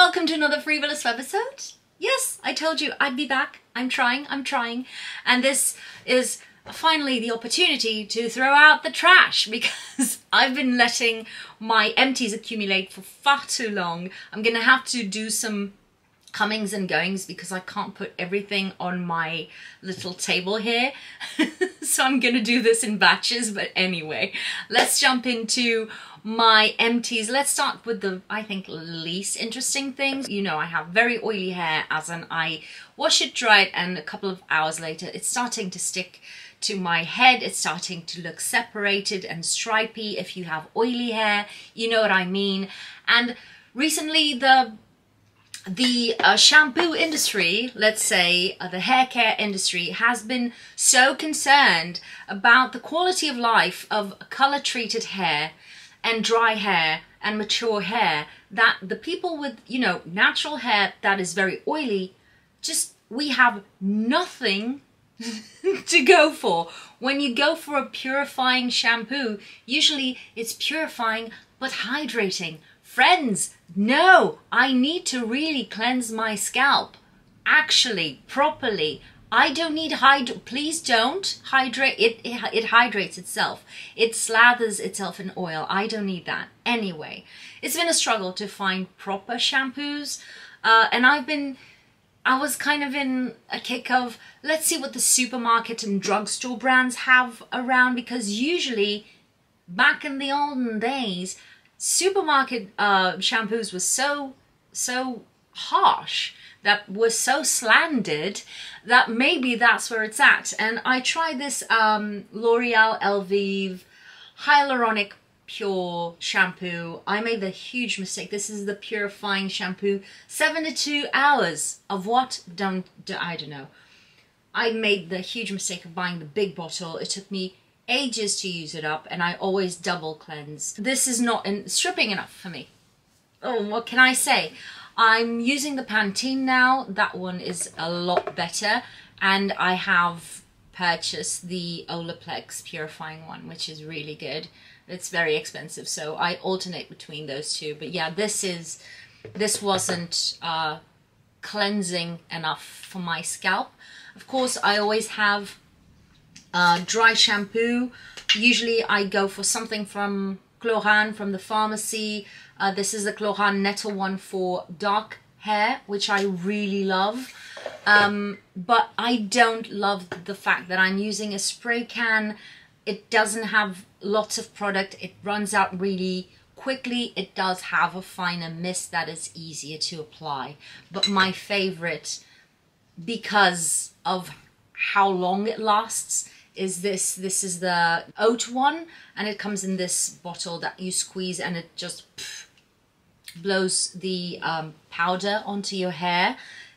welcome to another free.volous episode. Yes, I told you I'd be back. I'm trying. And this is finally the opportunity to throw out the trash because I've been letting my empties accumulate for far too long. I'm gonna have to do some comings and goings because I can't put everything on my little table here. So I'm gonna do this in batches, but anyway, let's jump into my empties. Let's start with the, I think, least interesting things. You know, I have very oily hair, as in I wash it, dry it, and a couple of hours later it's starting to stick to my head. It's starting to look separated and stripy. If you have oily hair, you know what I mean. And recently the shampoo industry, let's say the hair care industry, has been so concerned about the quality of life of color treated hair and dry hair and mature hair that the people with, you know, natural hair that is very oily, just, we have nothing to go for. When you go for a purifying shampoo, usually it's purifying but hydrating. Friends, no, I need to really cleanse my scalp, actually, properly. I don't need please don't hydrate. It hydrates itself. It slathers itself in oil. I don't need that. Anyway, it's been a struggle to find proper shampoos. And I was kind of in a kick of, let's see what the supermarket and drugstore brands have around, because usually back in the olden days, supermarket shampoos were so harsh, that was so slandered, that maybe that's where it's at. And I tried this L'Oreal Elvive Hyaluronic Pure shampoo. I made the huge mistake. This is the purifying shampoo. 72 hours of what? I don't know. I made the huge mistake of buying the big bottle. It took me ages to use it up, and I always double cleanse. This is not stripping enough for me. Oh, what can I say? I'm using the Pantene now. That one is a lot better, and I have purchased the Olaplex purifying one, which is really good. It's very expensive, so I alternate between those two. But yeah, this wasn't cleansing enough for my scalp. Of course, I always have dry shampoo. Usually I go for something from Chlorane from the pharmacy. This is the Chlorane Nettle one for dark hair, which I really love. But I don't love the fact that I'm using a spray can. It doesn't have lots of product. It runs out really quickly. It does have a finer mist that is easier to apply. But my favorite, because of how long it lasts, is this. This is the oat one, and it comes in this bottle that you squeeze and it just blows the powder onto your hair.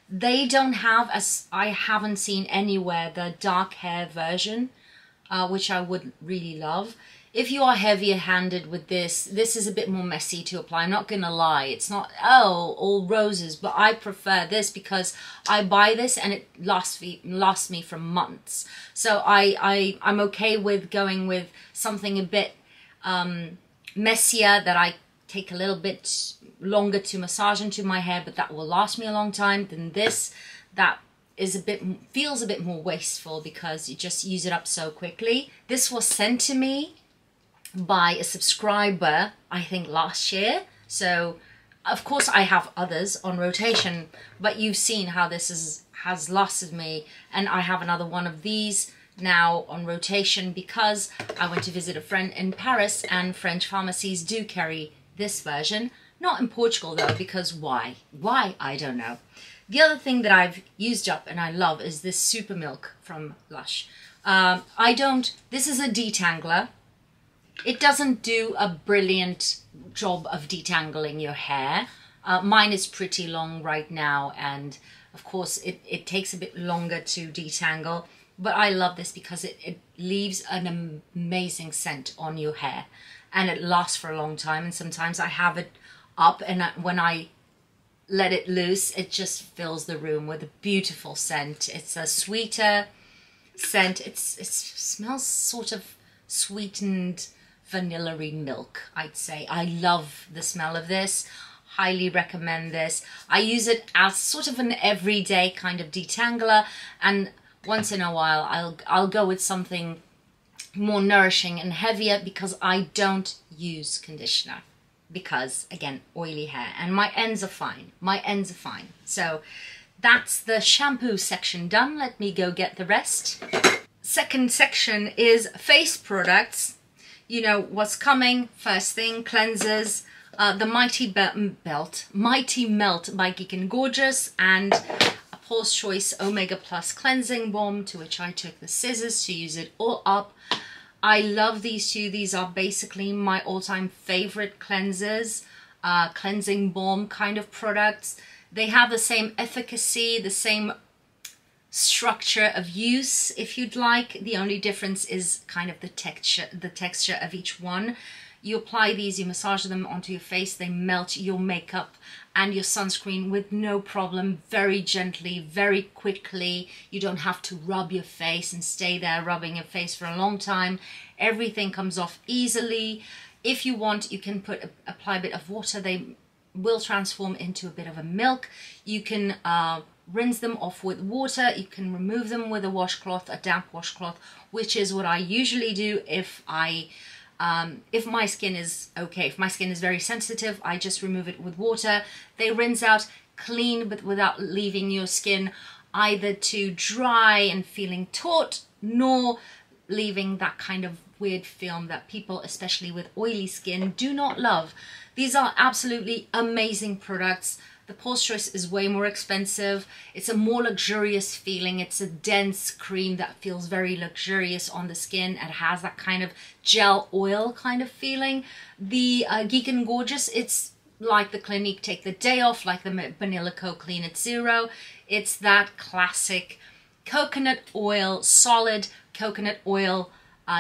They don't have, as I haven't seen anywhere, the dark hair version, which I would really love. If you are heavier handed with this is a bit more messy to apply. I'm not gonna lie, it's not all roses, but I prefer this because I buy this and it lasts me for months. So I'm okay with going with something a bit messier, that I take a little bit longer to massage into my hair, but that will last me a long time, than this that is feels a bit more wasteful because you just use it up so quickly. This was sent to me by a subscriber, I think last year. So of course I have others on rotation, but you've seen how this has lasted me, and I have another one of these now on rotation because I went to visit a friend in Paris, and French pharmacies do carry this version. Not in Portugal though, because why? I don't know. The other thing that I've used up and I love is this Super Milk from Lush. This is a detangler. It doesn't do a brilliant job of detangling your hair. Mine is pretty long right now, and of course it takes a bit longer to detangle, but I love this because it leaves an amazing scent on your hair, and it lasts for a long time. And sometimes I have it up, and when I let it loose, it just fills the room with a beautiful scent. It's a sweeter scent. It smells sort of sweetened vanilla-y milk, I'd say. I love the smell of this. highly recommend this. I use it as sort of an everyday kind of detangler, and once in a while I'll go with something more nourishing and heavier because I don't use conditioner, because again, oily hair, and my ends are fine. My ends are fine. So that's the shampoo section done. Let me go get the rest. Second section is face products. You know what's coming. First thing, cleansers. The Mighty Melt by Geek and Gorgeous, and a Paul's Choice Omega Plus Cleansing Balm, to which I took the scissors to use it all up. I love these two. These are basically my all-time favorite cleansers, cleansing balm kind of products. They have the same efficacy, the same structure of use, if you'd like. The only difference is kind of the texture of each one. You apply these, you massage them onto your face, they melt your makeup and your sunscreen with no problem, very gently, very quickly. You don't have to rub your face and stay there rubbing your face for a long time. Everything comes off easily. If you want, you can apply a bit of water. They will transform into a bit of a milk. You can rinse them off with water. You can remove them with a washcloth, a damp washcloth, which is what I usually do if my skin is okay. If my skin is very sensitive, I just remove it with water. They rinse out clean, but without leaving your skin either too dry and feeling taut, nor leaving that kind of weird film that people, especially with oily skin, do not love. These are absolutely amazing products. The Paul's Choice is way more expensive. It's a more luxurious feeling. It's a dense cream that feels very luxurious on the skin. It has that kind of gel oil kind of feeling. The Geek and Gorgeous, it's like the Clinique Take the Day Off, like the Vanilla Co Clean at Zero. It's that classic coconut oil, solid coconut oil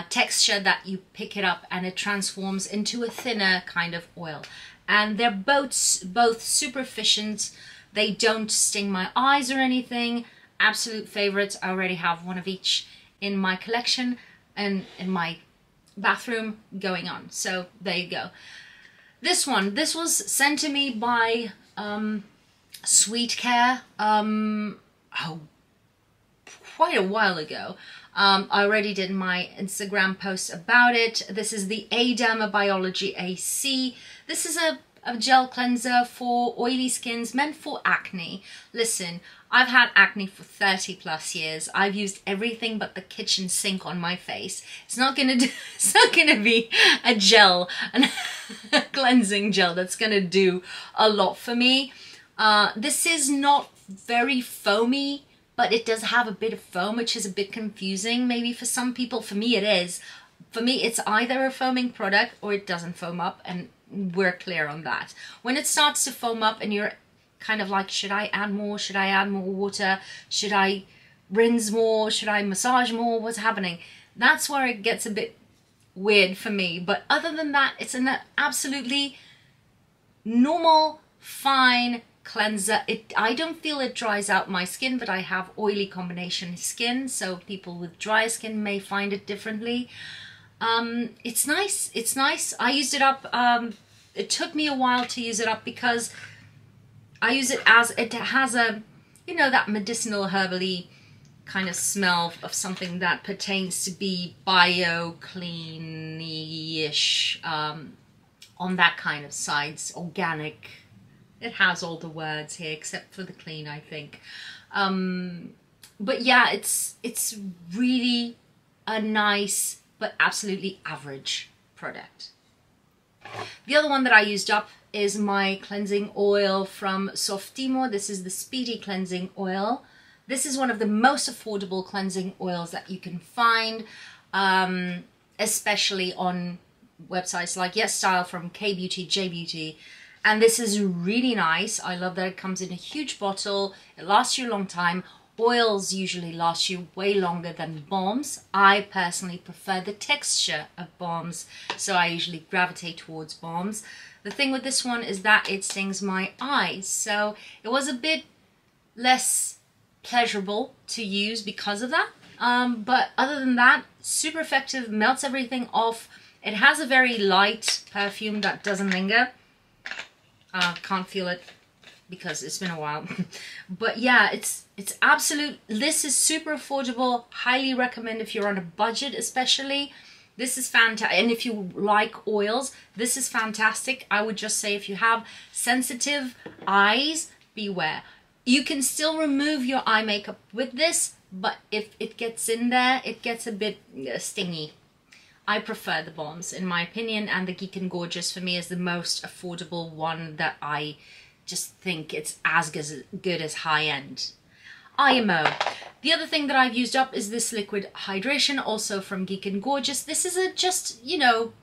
texture that you pick it up and it transforms into a thinner kind of oil. And they're both super efficient. They don't sting my eyes or anything. Absolute favorites. I already have one of each in my collection and in my bathroom going on. So there you go. This was sent to me by Sweet Care quite a while ago. I already did my Instagram post about it. This is the Biology AC. This is a gel cleanser for oily skins, meant for acne. Listen, I've had acne for 30 plus years. I've used everything but the kitchen sink on my face. It's not gonna be a gel, a cleansing gel that's gonna do a lot for me. This is not very foamy, but it does have a bit of foam, which is a bit confusing maybe for some people. For me, it is. For me, it's either a foaming product or it doesn't foam up, and we're clear on that. When it starts to foam up and you're kind of like, should I add more? Should I add more water? Should I rinse more? Should I massage more? What's happening? That's where it gets a bit weird for me. But other than that, it's an absolutely normal, fine cleanser. I don't feel it dries out my skin, but I have oily combination skin, so people with dry skin may find it differently. It's nice. It's nice. I used it up. It took me a while to use it up because I use it as it has a, you know, that medicinal herbally kind of smell of something that pertains to be bio-clean-ish, on that kind of sides, organic. It has all the words here except for the clean, I think. But yeah, it's really a nice but absolutely average product. The other one that I used up is my cleansing oil from Softimo. This is the Speedy Cleansing Oil. This is one of the most affordable cleansing oils that you can find, especially on websites like Yes Style from K-Beauty, J-Beauty. And this is really nice. I love that it comes in a huge bottle. It lasts you a long time. Oils usually last you way longer than balms. I personally prefer the texture of balms, so I usually gravitate towards balms. The thing with this one is that it stings my eyes, so it was a bit less pleasurable to use because of that. But other than that, super effective, melts everything off. It has a very light perfume that doesn't linger. Can't feel it because it's been a while. But yeah, it's absolute. This is super affordable. Highly recommend if you're on a budget, especially. This is fantastic. And if you like oils, this is fantastic. I would just say if you have sensitive eyes, beware. You can still remove your eye makeup with this, but if it gets in there, it gets a bit stingy. I prefer the bombs, in my opinion, and the Geek and Gorgeous for me is the most affordable one that I just think it's as good as high-end. IMO. The other thing that I've used up is this liquid hydration, also from Geek and Gorgeous. This is just, you know,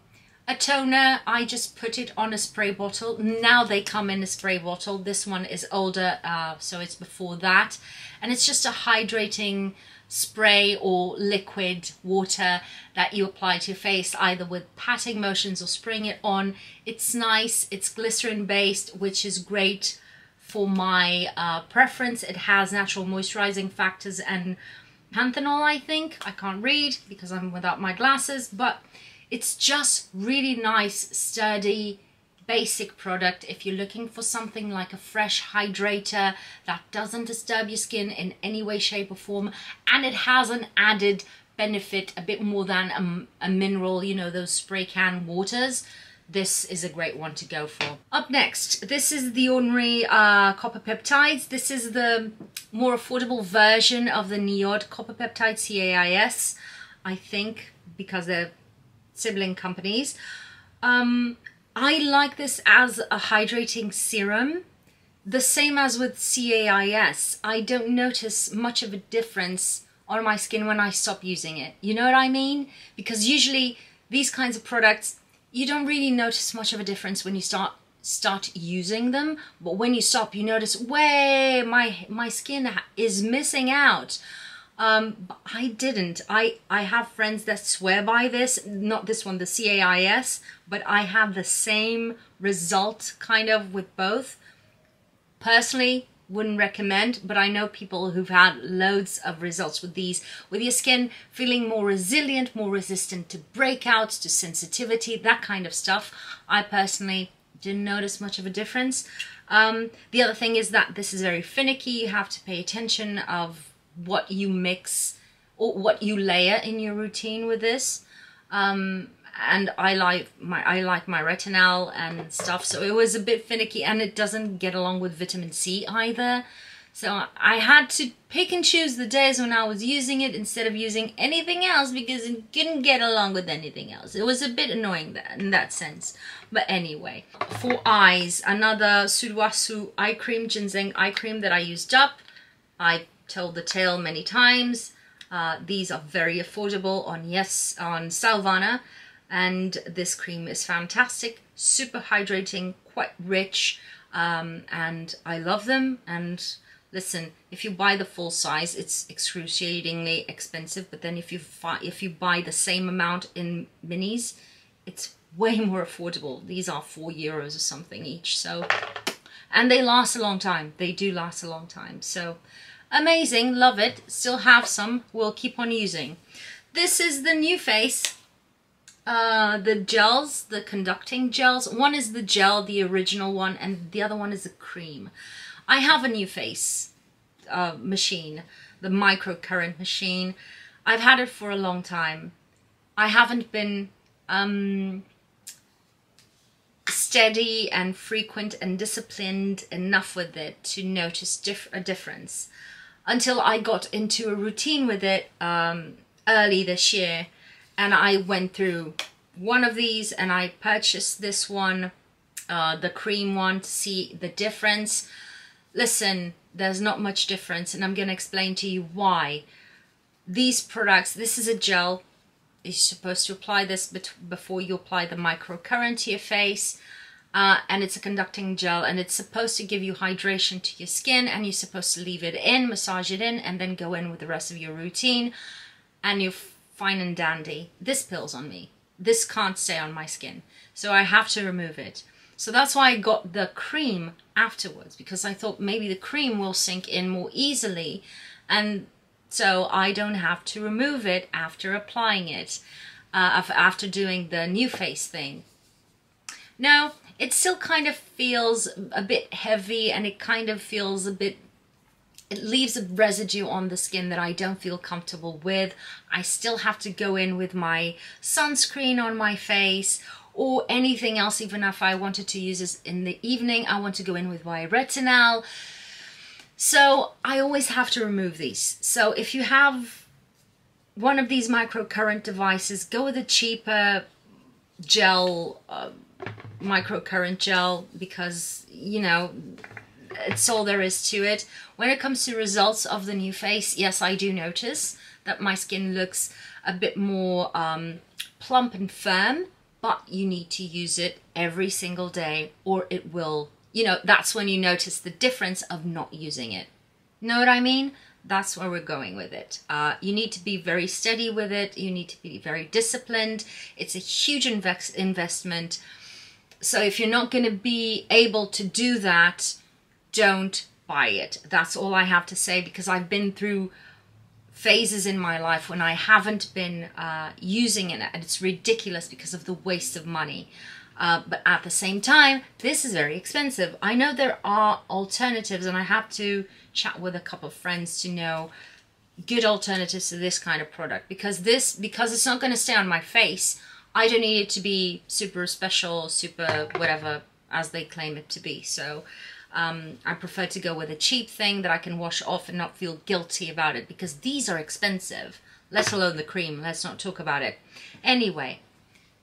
a toner. I just put it on a spray bottle. Now they come in a spray bottle. This one is older, so it's before that. And it's just a hydrating spray or liquid water that you apply to your face, either with patting motions or spraying it on. It's nice. It's glycerin based, which is great for my preference. It has natural moisturizing factors and panthenol, I think. I can't read because I'm without my glasses, but it's just really nice, sturdy, basic product if you're looking for something like a fresh hydrator that doesn't disturb your skin in any way, shape or form, and it has an added benefit, a bit more than a mineral, you know, those spray can waters. This is a great one to go for. Up next, this is the ordinary copper peptides. This is the more affordable version of the NEVAH copper peptide, CAIS, I think, because they're sibling companies. I like this as a hydrating serum. The same as with CAIS, I don't notice much of a difference on my skin when I stop using it. You know what I mean? Because usually these kinds of products, you don't really notice much of a difference when you start using them, but when you stop, you notice, way, my skin is missing out. But I didn't. I have friends that swear by this, not this one, the CAIS, but I have the same result kind of with both. Personally, wouldn't recommend, but I know people who've had loads of results with these, with your skin feeling more resilient, more resistant to breakouts, to sensitivity, that kind of stuff. I personally didn't notice much of a difference. The other thing is that this is very finicky. You have to pay attention of what you mix or what you layer in your routine with this. And I like my retinol and stuff, so it was a bit finicky, and it doesn't get along with vitamin C either. So I had to pick and choose the days when I was using it instead of using anything else, because it didn't get along with anything else. It was a bit annoying in that sense. But anyway, for eyes, another Sudoasu eye cream, ginseng eye cream that I used up. I told the tale many times. These are very affordable on Salvana. And this cream is fantastic, super hydrating, quite rich, and I love them. And listen, if you buy the full size, it's excruciatingly expensive, but then if you buy the same amount in minis, it's way more affordable. These are €4 or something each, so, and they last a long time. They do last a long time, so amazing, love it. Still have some, we'll keep on using. This is the new face. The gels, the conducting gels. One is the gel, the original one, and the other one is the cream. I have a new face machine, the microcurrent machine. I've had it for a long time. I haven't been steady and frequent and disciplined enough with it to notice a difference until I got into a routine with it early this year. And I went through one of these and I purchased this one, the cream one, to see the difference. Listen, there's not much difference, and I'm going to explain to you why. These products, this is a gel. You're supposed to apply this before you apply the microcurrent to your face. And it's a conducting gel, and it's supposed to give you hydration to your skin, and you're supposed to leave it in, massage it in, and then go in with the rest of your routine. And you're fine and dandy. This pills on me. This can't stay on my skin, so I have to remove it. So that's why I got the cream afterwards, because I thought maybe the cream will sink in more easily, and so I don't have to remove it after applying it, after doing the new face thing. No, it still kind of feels a bit heavy, and it kind of feels a bit, it leaves a residue on the skin that I don't feel comfortable with. I still have to go in with my sunscreen on my face or anything else. Even if I wanted to use this in the evening, I want to go in with my retinol. So I always have to remove these. So if you have one of these microcurrent devices, go with a cheaper gel, microcurrent gel, because, you know, it's all there is to it. When it comes to results of the new face, yes, I do notice that my skin looks a bit more plump and firm, but you need to use it every single day or it will, you know, that's when you notice the difference of not using it. Know what I mean? That's where we're going with it. You need to be very steady with it. You need to be very disciplined. It's a huge investment. So if you're not going to be able to do that, don't buy it. That's all I have to say, because I've been through phases in my life when I haven't been using it, and it's ridiculous because of the waste of money. But at the same time, this is very expensive. I know there are alternatives, and I have to chat with a couple of friends to know good alternatives to this kind of product, because it's not going to stay on my face. I don't need it to be super special, super whatever as they claim it to be. So I prefer to go with a cheap thing that I can wash off and not feel guilty about it, because these are expensive, let alone the cream. Let's not talk about it. Anyway,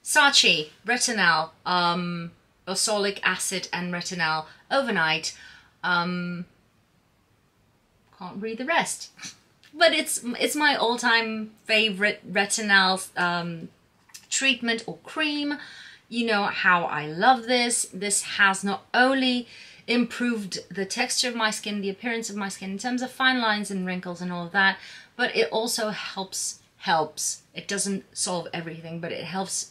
Saatchi retinol, oxalic acid and retinol overnight. Can't read the rest, but it's my all-time favorite retinol treatment or cream. You know how I love this. This has not only improved the texture of my skin, the appearance of my skin in terms of fine lines and wrinkles and all of that, but it also helps. It doesn't solve everything, but it helps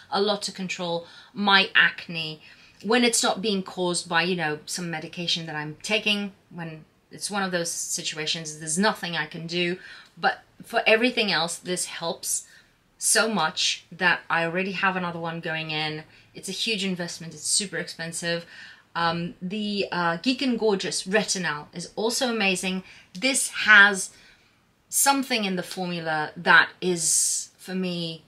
a lot to control my acne when it's not being caused by, you know, some medication that I'm taking. When it's one of those situations, there's nothing I can do. But for everything else, this helps so much that I already have another one going in. It's a huge investment. It's super expensive. The Geek and Gorgeous retinol is also amazing. This has something in the formula that is, for me,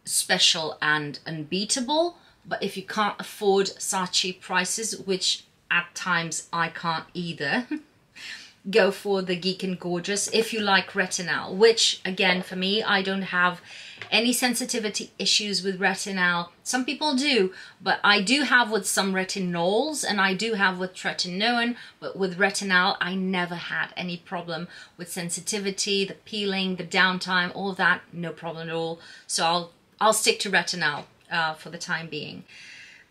special and unbeatable. But if you can't afford Saatchi prices, which at times I can't either, go for the Geek and Gorgeous if you like retinol, which again, for me, I don't have any sensitivity issues with retinol. Some people do, but I do have with some retinols, and I do have with tretinoin, but with retinol, I never had any problem with sensitivity, the peeling, the downtime, all that, no problem at all. So I'll stick to retinol for the time being.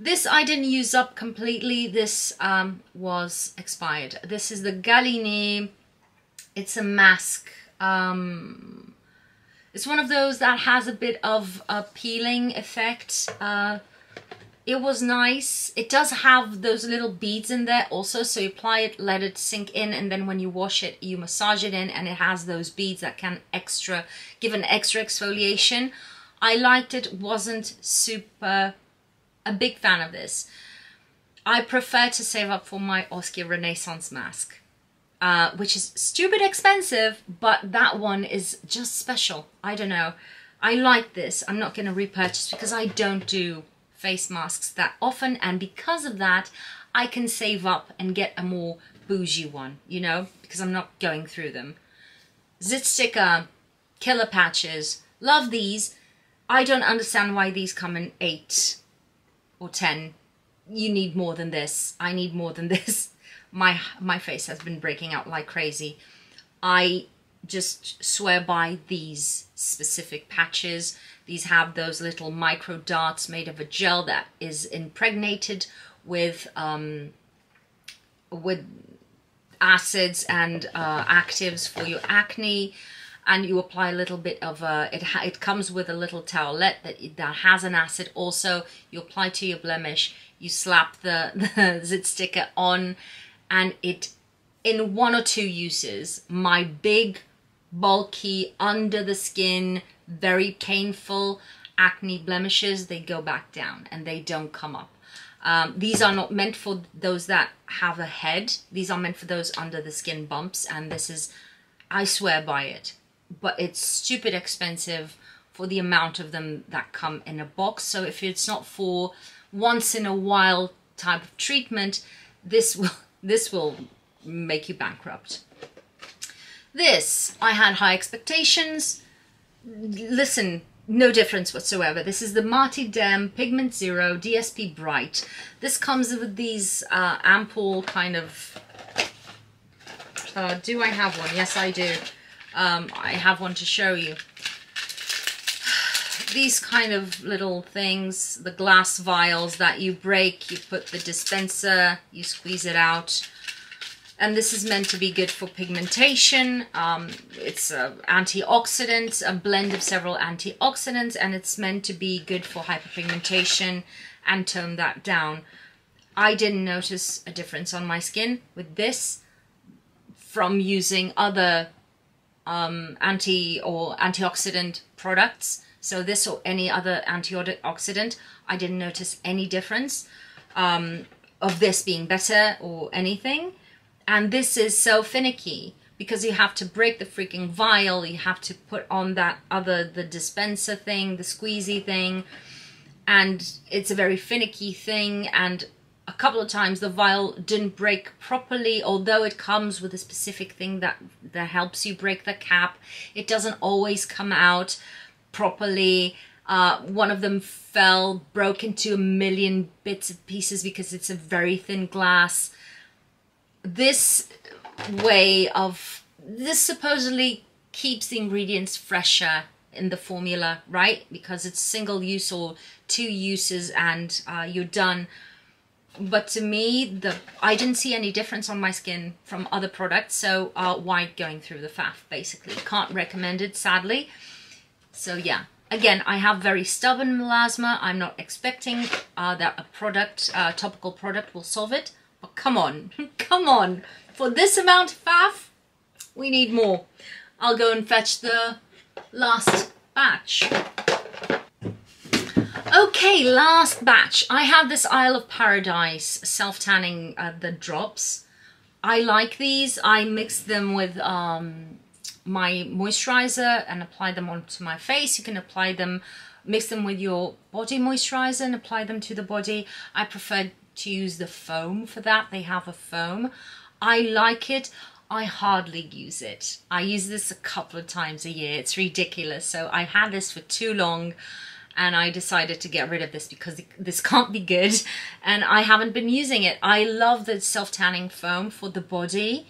This I didn't use up completely. This was expired. This is the Galini. It's a mask. It's one of those that has a bit of a peeling effect. It was nice. It does have those little beads in there also, so you apply it, let it sink in, and then when you wash it, you massage it in, and it has those beads that can give an extra exfoliation. I liked it. Wasn't super a big fan of this. I prefer to save up for my Oskia Renaissance mask, which is stupid expensive, but that one is just special. I don't know. I like this. I'm not going to repurchase because I don't do face masks that often, and because of that, I can save up and get a more bougie one, you know, because I'm not going through them. Zit Sticker, Killer Patches, love these. I don't understand why these come in 8 or 10. You need more than this. I need more than this. My face has been breaking out like crazy. I just swear by these specific patches. These have those little micro darts made of a gel that is impregnated with acids and actives for your acne. And you apply a little bit of it comes with a little towelette that has an acid also. You apply to your blemish, you slap the Zit Sticker on, and it, in 1 or 2 uses, my big, bulky, under the skin, very painful acne blemishes, they go back down and they don't come up. These are not meant for those that have a head. These are meant for those under the skin bumps, and this is, I swear by it, but it's stupid expensive for the amount of them that come in a box. So if it's not for once in a while type of treatment, this will make you bankrupt. This, I had high expectations. Listen, no difference whatsoever. This is the Marty Dem Pigment Zero DSP Bright. This comes with these ample kind of... do I have one? Yes, I do. I have one to show you. These kind of little things, the glass vials that you break, you put the dispenser, you squeeze it out. And this is meant to be good for pigmentation. It's an antioxidant, a blend of several antioxidants, and it's meant to be good for hyperpigmentation and tone that down. I didn't notice a difference on my skin with this from using other antioxidant products. So this or any other antioxidant, I didn't notice any difference of this being better or anything. And this is so finicky because you have to break the freaking vial, you have to put on that the dispenser thing, the squeezy thing, and it's a very finicky thing. And a couple of times the vial didn't break properly, although it comes with a specific thing that helps you break the cap. It doesn't always come out properly. One of them broke into a million bits and pieces because it's a very thin glass. This supposedly keeps the ingredients fresher in the formula, right? Because it's single use or 2 uses and you're done. But to me, I didn't see any difference on my skin from other products, so why going through the faff, basically? Can't recommend it, sadly. So yeah, again, I have very stubborn melasma. I'm not expecting that a topical product will solve it. But come on, come on. For this amount of faff, we need more. I'll go and fetch the last batch. Okay, last batch. I have this Isle of Paradise self-tanning, the drops. I like these. I mix them with my moisturizer and apply them onto my face. You can apply them, mix them with your body moisturizer and apply them to the body. I prefer to use the foam for that. They have a foam. I like it. I hardly use it. I use this a couple of times a year. It's ridiculous. So I had this for too long and I decided to get rid of this because this can't be good and I haven't been using it. I love the self-tanning foam for the body.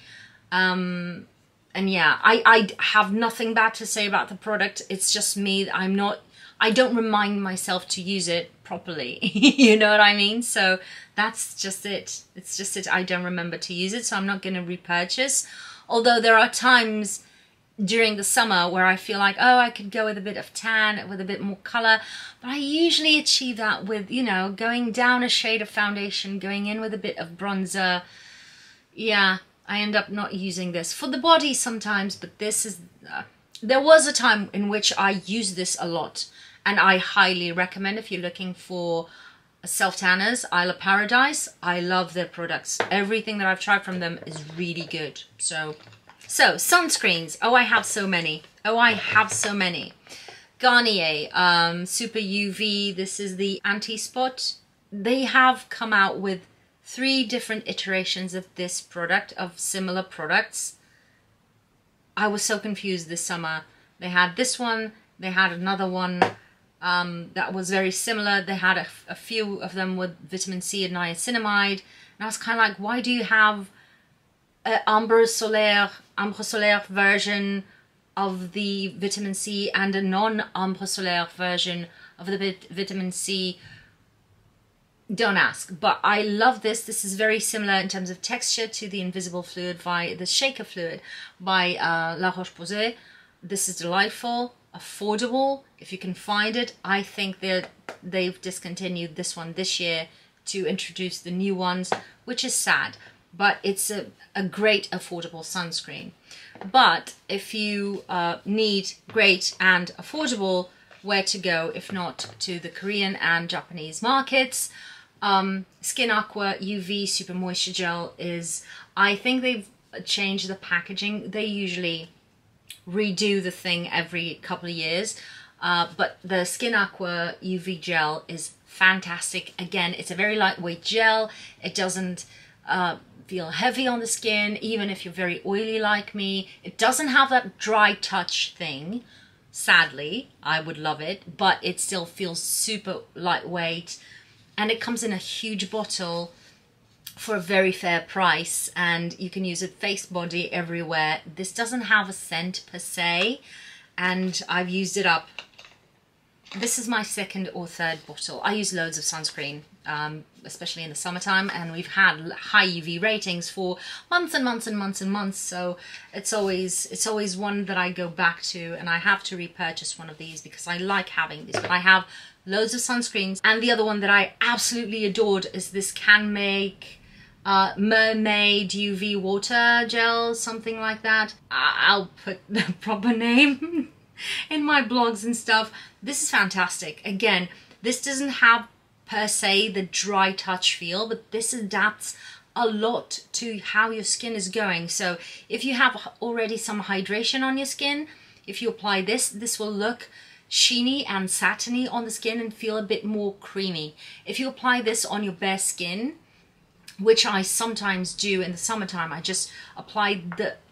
And yeah, I have nothing bad to say about the product. It's just me. I don't remind myself to use it properly. You know what I mean? So that's just it. It's just it. I don't remember to use it, so I'm not going to repurchase. Although there are times during the summer where I feel like, oh, I could go with a bit of tan, with a bit more color. But I usually achieve that with, you know, going down a shade of foundation, going in with a bit of bronzer. Yeah, I end up not using this. For the body sometimes, but this is... there was a time in which I used this a lot. And I highly recommend if you're looking for self-tanners, Isle of Paradise. I love their products. Everything that I've tried from them is really good. So sunscreens. Oh, I have so many. Oh, I have so many. Garnier, Super UV. This is the anti-spot. They have come out with 3 different iterations of this product, of similar products. I was so confused this summer. They had this one. They had another one that was very similar. They had a few of them with vitamin C and niacinamide. And I was kind of like, why do you have an ambre solaire version of the vitamin C and a non-ambre solaire version of the vitamin C? Don't ask. But I love this. This is very similar in terms of texture to the Invisible Fluid by the Shaker Fluid by La Roche-Posay. This is delightful, affordable if you can find it. I think they've discontinued this one this year to introduce the new ones, which is sad, but it's a great affordable sunscreen. But if you need great and affordable where to go if not to the Korean and Japanese markets. Skin Aqua UV Super Moisture Gel is, I think they've changed the packaging. They usually redo the thing every couple of years, but the Skin Aqua UV Gel is fantastic. Again, it's a very lightweight gel. It doesn't feel heavy on the skin, even if you're very oily like me. It doesn't have that dry touch thing. Sadly, I would love it, but it still feels super lightweight, and it comes in a huge bottle for a very fair price, and you can use it face, body, everywhere. This doesn't have a scent per se, and I've used it up. This is my second or third bottle. I use loads of sunscreen, especially in the summertime, and we've had high UV ratings for months and months and months and months, so it's always one that I go back to, and I have to repurchase one of these because I like having these. But I have loads of sunscreens, and the other one that I absolutely adored is this Can Make Mermaid UV Water Gel, something like that. I'll put the proper name in my blogs and stuff. This is fantastic. Again, this doesn't have per se the dry touch feel, but this adapts a lot to how your skin is going. So if you have already some hydration on your skin, if you apply this, this will look sheeny and satiny on the skin and feel a bit more creamy. If you apply this on your bare skin, which I sometimes do in the summertime, I just apply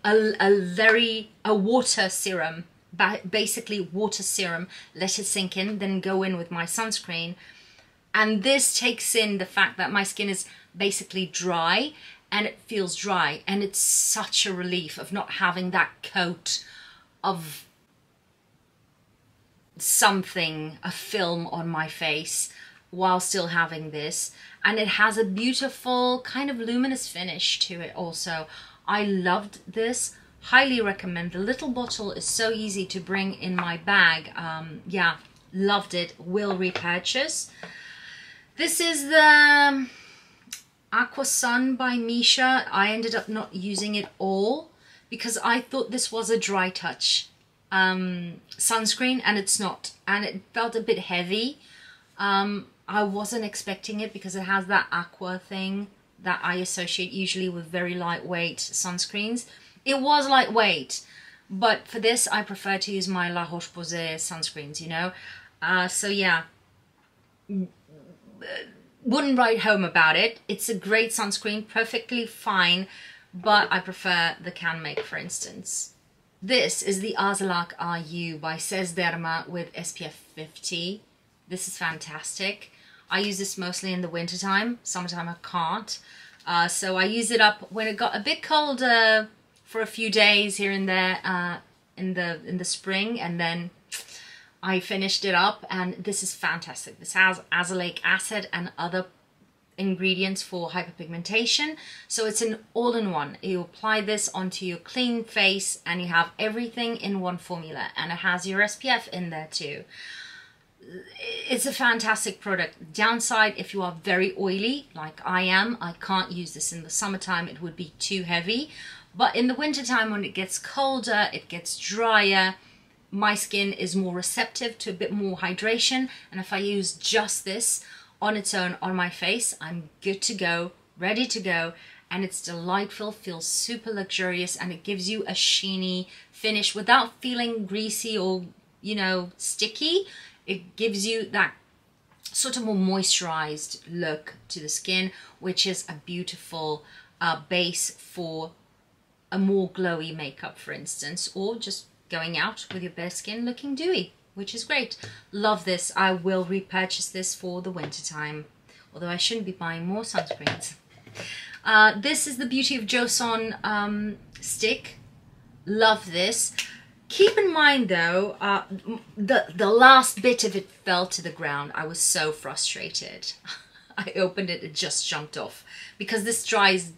a water serum, basically water serum, let it sink in, then go in with my sunscreen. And this takes in the fact that my skin is basically dry, and it feels dry, and it's such a relief of not having that coat of something, a film on my face, while still having this. And it has a beautiful kind of luminous finish to it also. I loved this. Highly recommend. The little bottle is so easy to bring in my bag. Yeah, loved it. Will repurchase. This is the Aqua Sun by Misha. I ended up not using it all because I thought this was a dry touch sunscreen, and it's not. And it felt a bit heavy. I wasn't expecting it because it has that aqua thing that I associate usually with very lightweight sunscreens. It was lightweight, but for this I prefer to use my La Roche-Posay sunscreens, you know. So yeah, wouldn't write home about it. It's a great sunscreen, perfectly fine, but I prefer the Can Make, for instance. This is the Azalac RU by Says Derma with SPF 50. This is fantastic. I use this mostly in the winter time. Summertime I can't. So I use it up when it got a bit colder for a few days here and there in the spring, and then I finished it up, and this is fantastic. This has azelaic acid and other ingredients for hyperpigmentation, so it's an all-in-one. You apply this onto your clean face and you have everything in one formula, and it has your SPF in there too. It's a fantastic product. Downside, if you are very oily like I am, I can't use this in the summertime. It would be too heavy, but in the wintertime when it gets colder, it gets drier, my skin is more receptive to a bit more hydration, and if I use just this on its own on my face, I'm good to go, ready to go, and it's delightful, feels super luxurious, and it gives you a sheeny finish without feeling greasy or, you know, sticky. It gives you that sort of more moisturized look to the skin, which is a beautiful base for a more glowy makeup, for instance, or just going out with your bare skin looking dewy, which is great. Love this. I will repurchase this for the winter time, although I shouldn't be buying more sunscreens. This is the Beauty of Joseon stick. Love this. Keep in mind though, the last bit of it fell to the ground. I was so frustrated. I opened it, it just jumped off, because this dries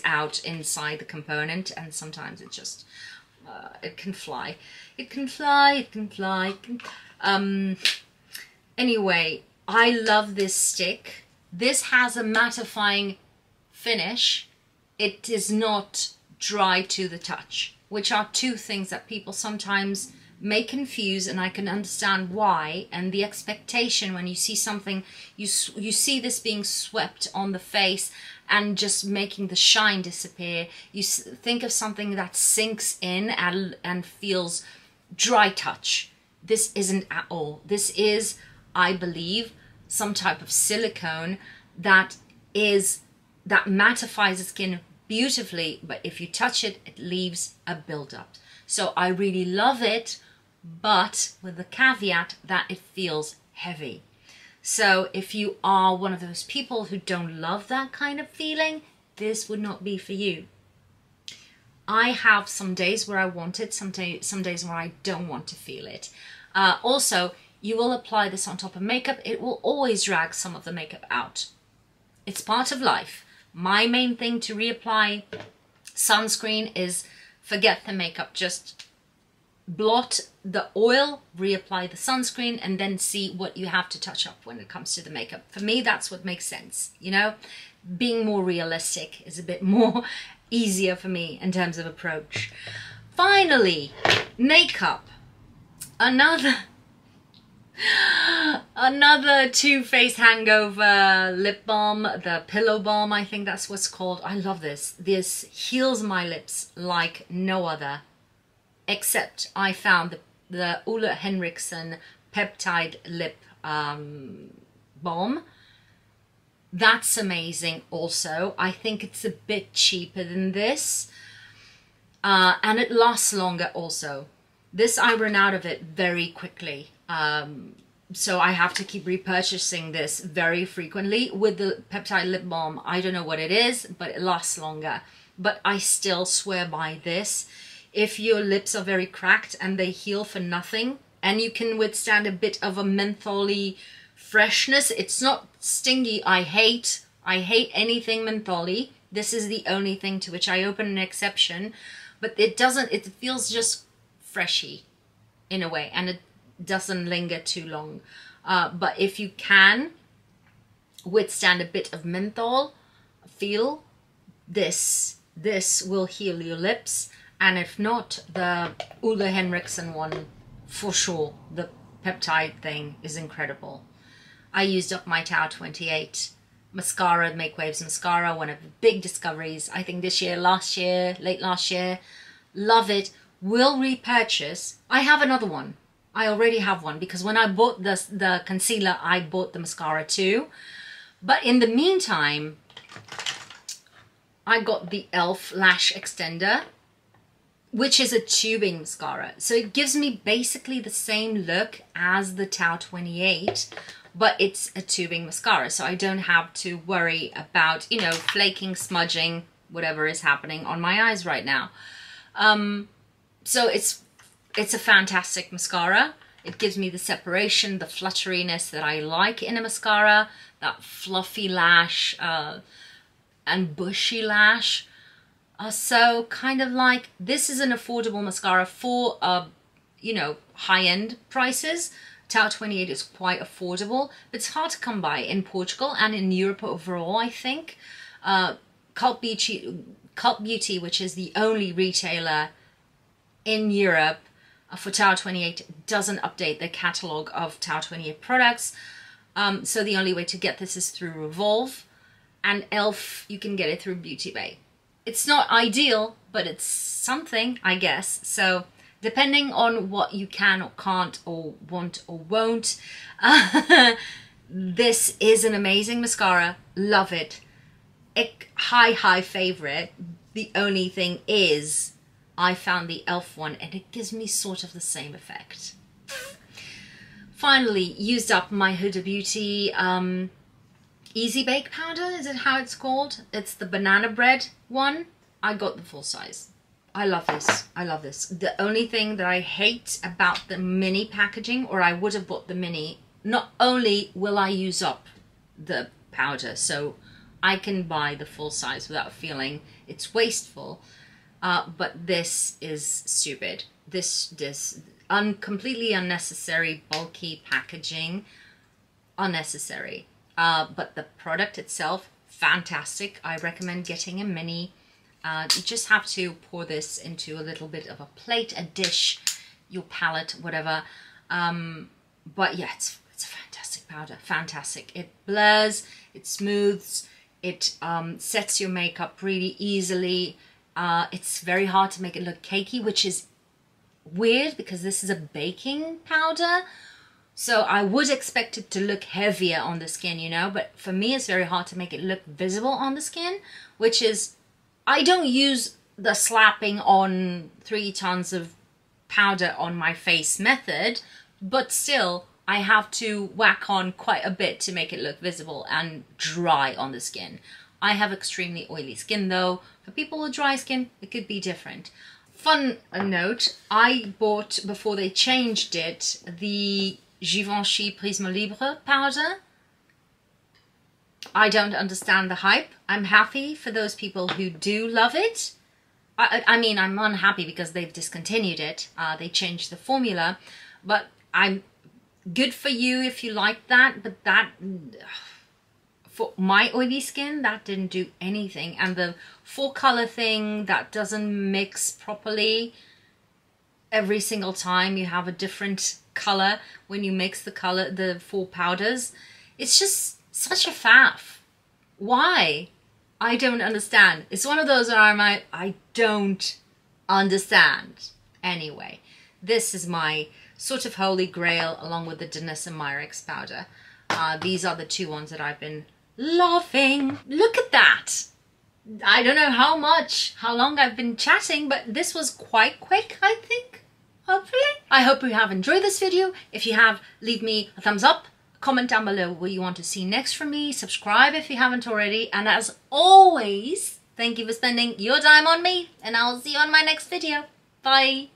out inside the component, and sometimes it just it can fly. It can fly, it can fly. Anyway, I love this stick. This has a mattifying finish. It is not dry to the touch, which are two things that people sometimes may confuse, and I can understand why. And the expectation when you see something, you see this being swept on the face and just making the shine disappear. You think of something that sinks in and feels dry touch. This isn't at all. This is, I believe, some type of silicone that mattifies the skin beautifully, but if you touch it, it leaves a buildup. So I really love it, but with the caveat that it feels heavy. So if you are one of those people who don't love that kind of feeling, this would not be for you. I have some days where I want it, some days where I don't want to feel it. Also, you will apply this on top of makeup. It will always drag some of the makeup out. It's part of life. My main thing to reapply sunscreen is forget the makeup. Just blot the oil, reapply the sunscreen, and then see what you have to touch up when it comes to the makeup. For me, that's what makes sense. You know, being more realistic is a bit more easier for me in terms of approach. Finally, makeup. Another Too Faced Hangover lip balm, the Pillow Balm, I think that's what's called. I love this. This heals my lips like no other. Except I found the Ole Henriksen Peptide Lip Balm. That's amazing also. I think it's a bit cheaper than this. And it lasts longer also. This, I run out of it very quickly. So I have to keep repurchasing this very frequently. With the Peptide Lip Balm, I don't know what it is, but it lasts longer. But I still swear by this. If your lips are very cracked and they heal for nothing, and you can withstand a bit of a mentholy freshness, it's not stingy. I hate anything mentholy. This is the only thing to which I open an exception, but it feels just freshy in a way, and it doesn't linger too long. But if you can withstand a bit of menthol feel, this will heal your lips. And if not, the Ole Henriksen one, for sure, the peptide thing is incredible. I used up my Tau 28 mascara, Make Waves mascara, one of the big discoveries, I think this year, late last year. Love it. Will repurchase. I have another one. I already have one, because when I bought the concealer, I bought the mascara too. But in the meantime, I got the e.l.f. Lash Extender, which is a tubing mascara. So it gives me basically the same look as the Tau 28, but it's a tubing mascara. So I don't have to worry about, you know, flaking, smudging, whatever is happening on my eyes right now. So it's a fantastic mascara. It gives me the separation, the flutteriness that I like in a mascara, that fluffy lash and bushy lash. So kind of like, this is an affordable mascara for, you know, high-end prices. Tau 28 is quite affordable, but it's hard to come by in Portugal and in Europe overall, I think. Cult Beauty, which is the only retailer in Europe for Tau 28, doesn't update the catalogue of Tau 28 products. So the only way to get this is through Revolve, and e.l.f. you can get it through Beauty Bay. It's not ideal, but it's something, I guess. So depending on what you can or can't or want or won't, this is an amazing mascara. Love it. High favorite. The only thing is, I found the e.l.f. one and it gives me sort of the same effect. Finally, used up my Huda Beauty Easy Bake Powder, is it how it's called? It's the banana bread one. I got the full size. I love this. I love this. The only thing that I hate about the mini packaging, or I would have bought the mini, not only will I use up the powder, so I can buy the full size without feeling it's wasteful, but this is stupid. This completely unnecessary, bulky packaging, unnecessary. But the product itself, fantastic. I recommend getting a mini. You just have to pour this into a little bit of a plate, a dish, your palette, whatever. But yeah, it's a fantastic powder, fantastic. It blurs, it smooths, it sets your makeup really easily. It's very hard to make it look cakey, which is weird because this is a baking powder. So I would expect it to look heavier on the skin, you know, but for me it's very hard to make it look visible on the skin, which is, I don't use the slapping on 3 tons of powder on my face method, but still I have to whack on quite a bit to make it look visible and dry on the skin. I have extremely oily skin though. For people with dry skin, it could be different. Fun note, I bought, before they changed it, the Givenchy Prisme Libre powder. I don't understand the hype. I'm happy for those people who do love it. I mean, I'm unhappy because they've discontinued it. They changed the formula, but I'm good for you if you like that. But that, for my oily skin, that didn't do anything. And the 4-color thing, that doesn't mix properly. Every single time you have a different color when you mix the 4 powders. It's just such a faff. Why? I don't understand. It's one of those where I don't understand. Anyway, this is my sort of holy grail along with the Danessa Myricks powder. These are the 2 ones that I've been loving. Look at that. I don't know how long I've been chatting, but this was quite quick, I think. Hopefully. I hope you have enjoyed this video. If you have, leave me a thumbs up. Comment down below what you want to see next from me. Subscribe if you haven't already. And as always, thank you for spending your time on me. And I'll see you on my next video. Bye.